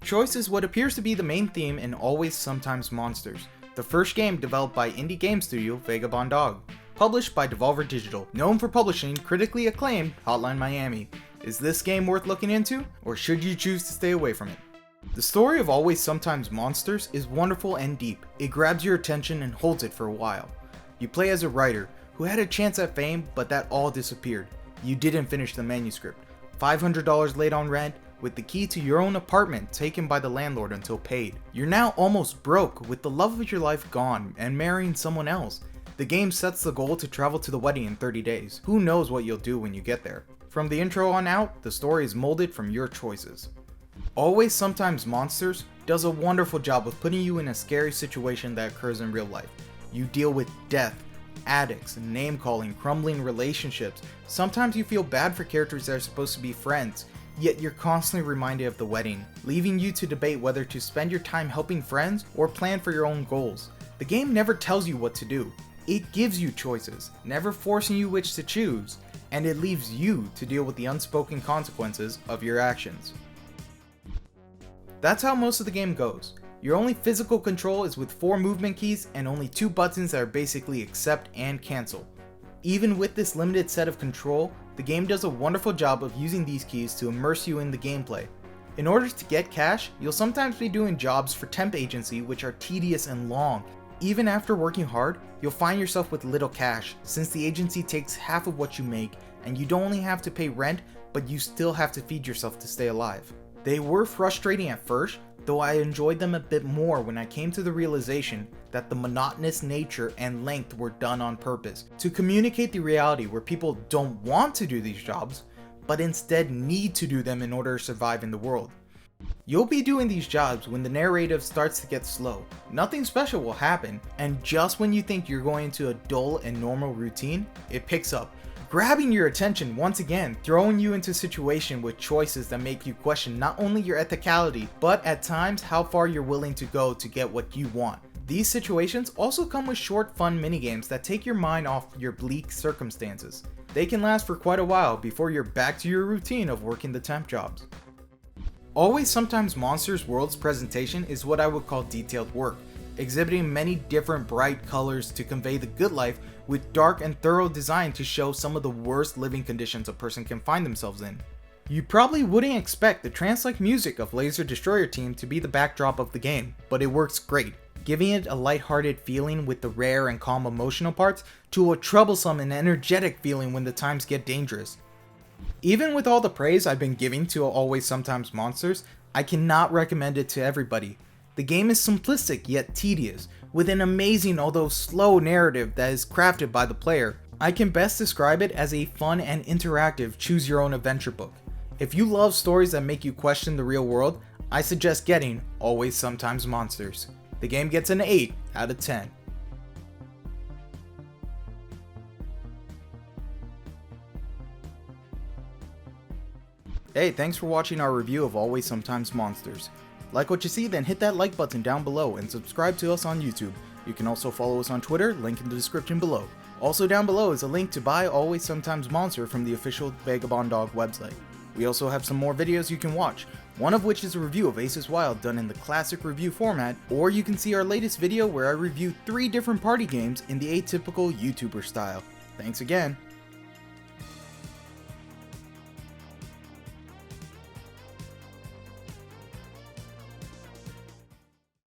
Choice is what appears to be the main theme in Always Sometimes Monsters, the first game developed by indie game studio Vagabond Dog, published by Devolver Digital, known for publishing critically acclaimed Hotline Miami. Is this game worth looking into, or should you choose to stay away from it? The story of Always Sometimes Monsters is wonderful and deep. It grabs your attention and holds it for a while. You play as a writer who had a chance at fame, but that all disappeared. You didn't finish the manuscript. $500 late on rent, with the key to your own apartment taken by the landlord until paid. You're now almost broke, with the love of your life gone and marrying someone else. The game sets the goal to travel to the wedding in 30 days. Who knows what you'll do when you get there? From the intro on out, the story is molded from your choices. Always Sometimes Monsters does a wonderful job of putting you in a scary situation that occurs in real life. You deal with death, addicts, name-calling, crumbling relationships. Sometimes you feel bad for characters that are supposed to be friends, yet you're constantly reminded of the wedding, leaving you to debate whether to spend your time helping friends or plan for your own goals. The game never tells you what to do. It gives you choices, never forcing you which to choose, and it leaves you to deal with the unspoken consequences of your actions. That's how most of the game goes. Your only physical control is with 4 movement keys and only 2 buttons that are basically accept and cancel. Even with this limited set of control, the game does a wonderful job of using these keys to immerse you in the gameplay. In order to get cash, you'll sometimes be doing jobs for temp agency which are tedious and long. Even after working hard, you'll find yourself with little cash, since the agency takes half of what you make, and you don't only have to pay rent, but you still have to feed yourself to stay alive. They were frustrating at first, though I enjoyed them a bit more when I came to the realization that the monotonous nature and length were done on purpose to communicate the reality where people don't want to do these jobs, but instead need to do them in order to survive in the world. You'll be doing these jobs when the narrative starts to get slow. Nothing special will happen, and just when you think you're going into a dull and normal routine, it picks up, grabbing your attention once again, throwing you into a situation with choices that make you question not only your ethicality, but at times how far you're willing to go to get what you want. These situations also come with short, fun minigames that take your mind off your bleak circumstances. They can last for quite a while before you're back to your routine of working the temp jobs. Always Sometimes Monsters World's presentation is what I would call detailed work, exhibiting many different bright colors to convey the good life with dark and thorough design to show some of the worst living conditions a person can find themselves in. You probably wouldn't expect the trance-like music of Laser Destroyer Team to be the backdrop of the game, but it works great, giving it a lighthearted feeling with the rare and calm emotional parts to a troublesome and energetic feeling when the times get dangerous. Even with all the praise I've been giving to Always Sometimes Monsters, I cannot recommend it to everybody. The game is simplistic yet tedious, with an amazing although slow narrative that is crafted by the player. I can best describe it as a fun and interactive choose your own adventure book. If you love stories that make you question the real world, I suggest getting Always Sometimes Monsters. The game gets an 8 out of 10. Hey, thanks for watching our review of Always Sometimes Monsters. Like what you see, then hit that like button down below and subscribe to us on YouTube. You can also follow us on Twitter, link in the description below. Also down below is a link to buy Always Sometimes Monster from the official Vagabond Dog website. We also have some more videos you can watch, one of which is a review of Aces Wild done in the classic review format, or you can see our latest video where I review 3 different party games in the atypical YouTuber style. Thanks again.